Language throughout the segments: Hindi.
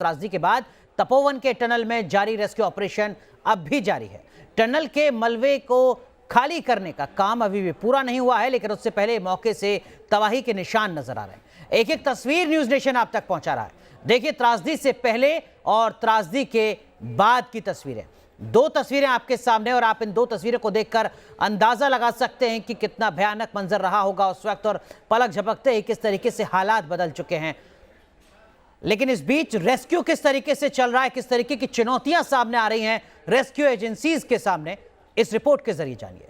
त्रासदी के बाद तपोवन के टनल में जारी रेस्क्यू ऑपरेशन अब भी जारी है। टनल के मलबे को खाली करने का काम अभी भी पूरा नहीं हुआ है, लेकिन उससे पहले मौके से तबाही के निशान नजर आ रहे हैं। एक एक तस्वीर न्यूज नेशन आप तक पहुंचा रहा है। देखिए त्रासदी से पहले और त्रासदी के बाद की तस्वीरें। दो तस्वीरें आपके सामने और आप इन दो तस्वीरों को देखकर अंदाजा लगा सकते हैं कि कितना भयानक मंजर रहा होगा उस वक्त, और पलक झपकते ही किस तरीके से हालात बदल चुके हैं। लेकिन इस बीच रेस्क्यू किस तरीके से चल रहा है, किस तरीके की चुनौतियां सामने आ रही हैं रेस्क्यू एजेंसीज के सामने, इस रिपोर्ट के जरिए जानिए।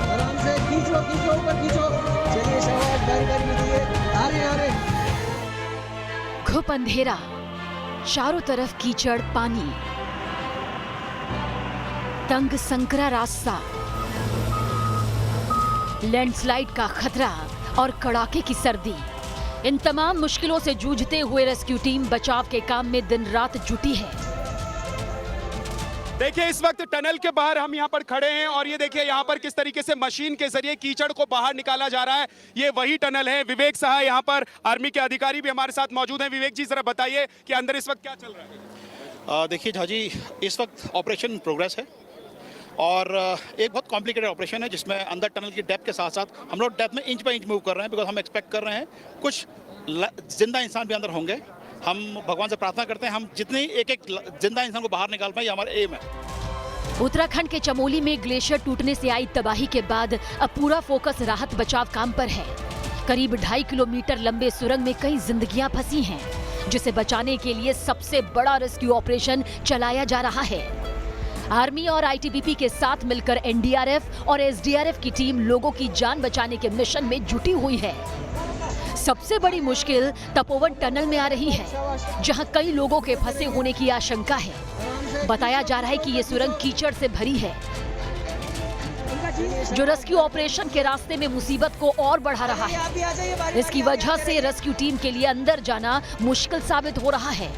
आराम से खींचो खींचो ऊपर खींचो। चलिए शाबाश, बारी निकलिए। आ रहे घुप अंधेरा, चारों तरफ कीचड़ पानी, तंग संकरा रास्ता, लैंडस्लाइड का खतरा और कड़ाके की सर्दी। इन तमाम मुश्किलों से जूझते हुए रेस्क्यू टीम बचाव के काम में दिन रात जुटी है। देखिए इस वक्त टनल के बाहर हम यहाँ पर खड़े हैं और ये देखिए यहाँ पर किस तरीके से मशीन के जरिए कीचड़ को बाहर निकाला जा रहा है। ये वही टनल है। विवेक साहा यहाँ पर आर्मी के अधिकारी भी हमारे साथ मौजूद हैं। विवेक जी जरा बताइए कि अंदर इस वक्त क्या चल रहा है। देखिए झाजी, इस वक्त ऑपरेशन प्रोग्रेस है और एक बहुत कॉम्प्लिकेटेड ऑपरेशन है जिसमें अंदर टनल की डेप्थ के साथ साथ हम लोग डेप्थ में इंच बाय इंच मूव कर रहे हैं, बिकॉज हम एक्सपेक्ट कर रहे हैं कुछ जिंदा इंसान भी अंदर होंगे। हम भगवान से प्रार्थना करते हैं हम जितने एक एक जिंदा इंसान को बाहर निकाल पाए, ये हमारा एम है। उत्तराखंड के चमोली में ग्लेशियर टूटने से आई तबाही के बाद अब पूरा फोकस राहत बचाव काम पर है। करीब 2.5 किलोमीटर लंबे सुरंग में कई जिंदगियां फंसी हैं, जिसे बचाने के लिए सबसे बड़ा रेस्क्यू ऑपरेशन चलाया जा रहा है। आर्मी और आईटीबीपी के साथ मिलकर एनडीआरएफ और एसडीआरएफ की टीम लोगों की जान बचाने के मिशन में जुटी हुई है। सबसे बड़ी मुश्किल तपोवन टनल में आ रही है, जहां कई लोगों के फंसे होने की आशंका है। बताया जा रहा है कि ये सुरंग कीचड़ से भरी है, जो रेस्क्यू ऑपरेशन के रास्ते में मुसीबत को और बढ़ा रहा है। इसकी वजह से रेस्क्यू टीम के लिए अंदर जाना मुश्किल साबित हो रहा है।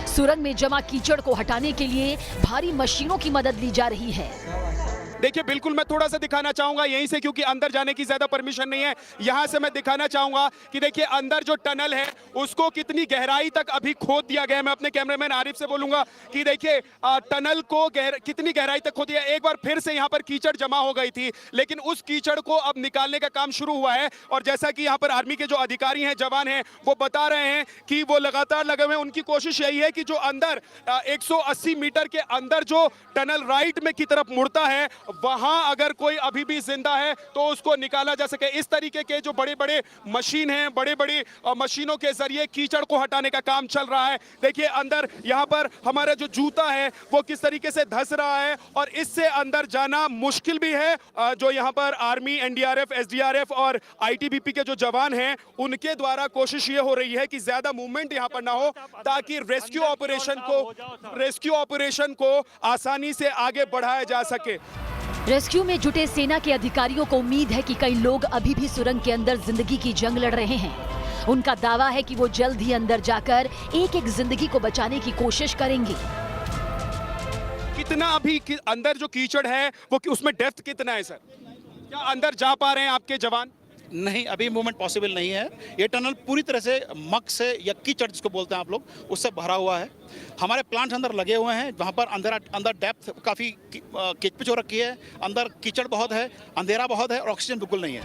सुरंग में जमा कीचड़ को हटाने के लिए भारी मशीनों की मदद ली जा रही है। देखिए बिल्कुल मैं थोड़ा सा दिखाना चाहूंगा यहीं से, क्योंकि अंदर जाने की ज्यादा परमिशन नहीं है। यहां से मैं दिखाना चाहूंगा कि देखिए अंदर जो टनल है उसको कितनी गहराई तक अभी खोद दिया गया है। मैं अपने कैमरामैन आरिफ से बोलूंगा कि देखिए टनल को कितनी गहराई तक खोद दिया। एक बार फिर से यहाँ पर कीचड़ जमा हो गई थी, लेकिन उस कीचड़ को अब निकालने का काम शुरू हुआ है। और जैसा कि यहाँ पर आर्मी के जो अधिकारी हैं, जवान हैं, वो बता रहे हैं कि वो लगातार लगे हुए हैं। उनकी कोशिश यही है कि जो अंदर 180 मीटर के अंदर जो टनल राइट में की तरफ मुड़ता है, वहां अगर कोई अभी भी जिंदा है तो उसको निकाला जा सके। इस तरीके के जो बड़े बड़े मशीन हैं, बड़े बड़े मशीनों के जरिए कीचड़ को हटाने का काम चल रहा है। देखिए अंदर यहाँ पर हमारा जो जूता है वो किस तरीके से धंस रहा है और इससे अंदर जाना मुश्किल भी है। जो यहाँ पर आर्मी, एनडीआरएफ, एसडीआरएफ और आईटीबीपी के जो जवान हैं, उनके द्वारा कोशिश ये हो रही है कि ज्यादा मूवमेंट यहाँ पर ना हो, ताकि रेस्क्यू ऑपरेशन को आसानी से आगे बढ़ाया जा सके। रेस्क्यू में जुटे सेना के अधिकारियों को उम्मीद है कि कई लोग अभी भी सुरंग के अंदर जिंदगी की जंग लड़ रहे हैं। उनका दावा है कि वो जल्द ही अंदर जाकर एक एक जिंदगी को बचाने की कोशिश करेंगे। कितना अभी अंदर जो कीचड़ है वो उसमें डेप्थ कितना है सर? क्या अंदर जा पा रहे हैं आपके जवान? नहीं, अभी मूवमेंट पॉसिबल नहीं है। ये टनल पूरी तरह से मक से या कीचड़ जिसको बोलते हैं आप लोग, उससे भरा हुआ है। हमारे प्लांट्स अंदर लगे हुए हैं, वहाँ पर अंदर डेप्थ काफ़ी किचपिच हो रखी है, अंदर कीचड़ बहुत है, अंधेरा बहुत है और ऑक्सीजन बिल्कुल नहीं है।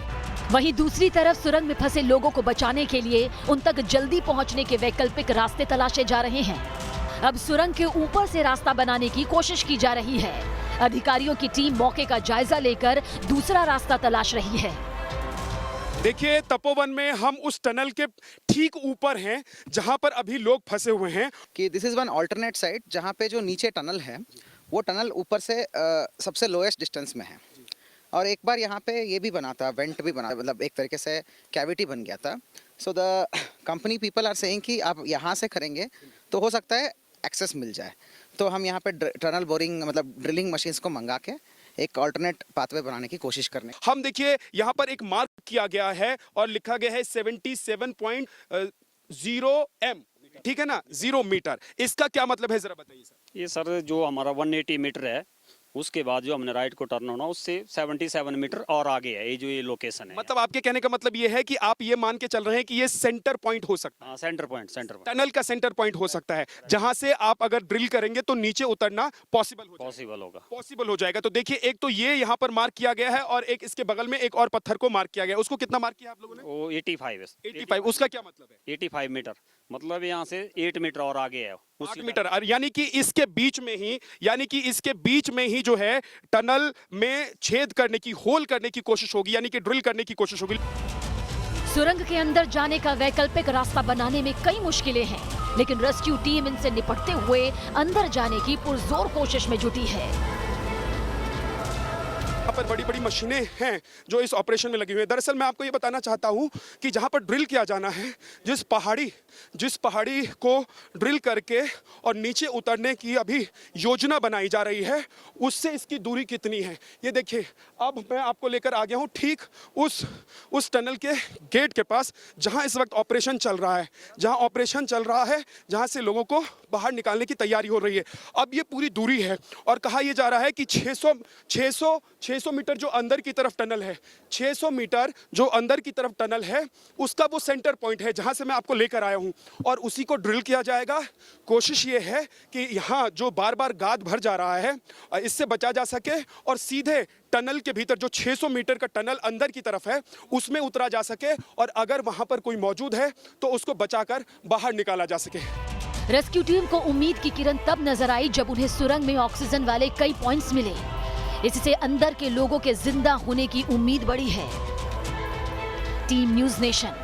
वहीं दूसरी तरफ सुरंग में फंसे लोगों को बचाने के लिए उन तक जल्दी पहुंचने के वैकल्पिक रास्ते तलाशे जा रहे हैं। अब सुरंग के ऊपर से रास्ता बनाने की कोशिश की जा रही है। अधिकारियों की टीम मौके का जायजा लेकर दूसरा रास्ता तलाश रही है। देखिए तपोवन में हम उस टनल के ठीक ऊपर हैं जहां पर अभी लोग फंसे हुए हैं। कि this is one alternate site, जहां पे जो नीचे टनल है वो टनल ऊपर से सबसे लोएस्ट डिस्टेंस में है। और एक बार यहाँ पे ये भी बना था, वेंट भी बना, मतलब एक तरीके से कैविटी बन गया था। So the company people are saying कि आप यहाँ से करेंगे तो हो सकता है एक्सेस मिल जाए। तो हम यहाँ पे टनल बोरिंग मतलब ड्रिलिंग मशीन्स को मंगा के एक अल्टरनेट पाथवे बनाने की कोशिश करने। हम देखिए यहाँ पर एक मार्क किया गया है और लिखा गया है 77.0 m। ठीक है ना, 0 मीटर। इसका क्या मतलब है, जरा बताइए सर। ये सर जो हमारा 180 मीटर है, उसके बाद जो हमने राइट को टर्न होना उससे 77 मीटर और आगे है ये जो ये लोकेशन है। मतलब आपके कहने का मतलब ये है कि आप ये मान के चल रहे हैं कि ये सेंटर पॉइंट हो सकता है। हाँ, सेंटर पॉइंट टनल का सेंटर पॉइंट हो सकता है, जहां से आप अगर ड्रिल करेंगे तो नीचे उतरना पॉसिबल हो जाएगा। तो देखिए, एक तो ये यहाँ पर मार्क किया गया है और एक इसके बगल में एक और पत्थर को मार्क किया गया है। उसको कितना मार्क किया आप लोगों ने? वो 85। उसका क्या मतलब है? 85 मीटर मतलब यहाँ से 8 मीटर और आगे है 8 मीटर, यानी कि इसके बीच में ही जो है टनल में छेद करने की, होल करने की कोशिश होगी, यानी कि ड्रिल करने की कोशिश होगी। सुरंग के अंदर जाने का वैकल्पिक रास्ता बनाने में कई मुश्किलें हैं, लेकिन रेस्क्यू टीम इनसे निपटते हुए अंदर जाने की पुरजोर कोशिश में जुटी है। यहाँ पर बड़ी बड़ी मशीनें हैं जो इस ऑपरेशन में लगी हुई है। दरअसल मैं आपको ये बताना चाहता हूँ कि जहाँ पर ड्रिल किया जाना है, जिस पहाड़ी को ड्रिल करके और नीचे उतरने की अभी योजना बनाई जा रही है, उससे इसकी दूरी कितनी है ये देखिए। अब मैं आपको लेकर आ गया हूँ ठीक उस टनल के गेट के पास, जहाँ इस वक्त ऑपरेशन चल रहा है, जहाँ से लोगों को बाहर निकालने की तैयारी हो रही है। अब ये पूरी दूरी है और कहा यह जा रहा है कि 600 मीटर जो अंदर की तरफ टनल है, 600 मीटर जो अंदर की तरफ टनल है, उसका वो सेंटर पॉइंट है जहां से मैं आपको लेकर आया हूं और उसी को ड्रिल किया जाएगा। कोशिश ये है कि यहां जो बार बार गाद भर जा रहा है, इससे बचा जा सके और सीधे टनल के भीतर जो 600 मीटर का टनल अंदर की तरफ है उसमें उतरा जा सके और अगर वहां पर कोई मौजूद है तो उसको बचाकर बाहर निकाला जा सके। रेस्क्यू टीम को उम्मीद की किरण तब नजर आई जब उन्हें सुरंग में ऑक्सीजन वाले कई पॉइंट्स मिले। इससे अंदर के लोगों के जिंदा होने की उम्मीद बढ़ी है। Team news nation.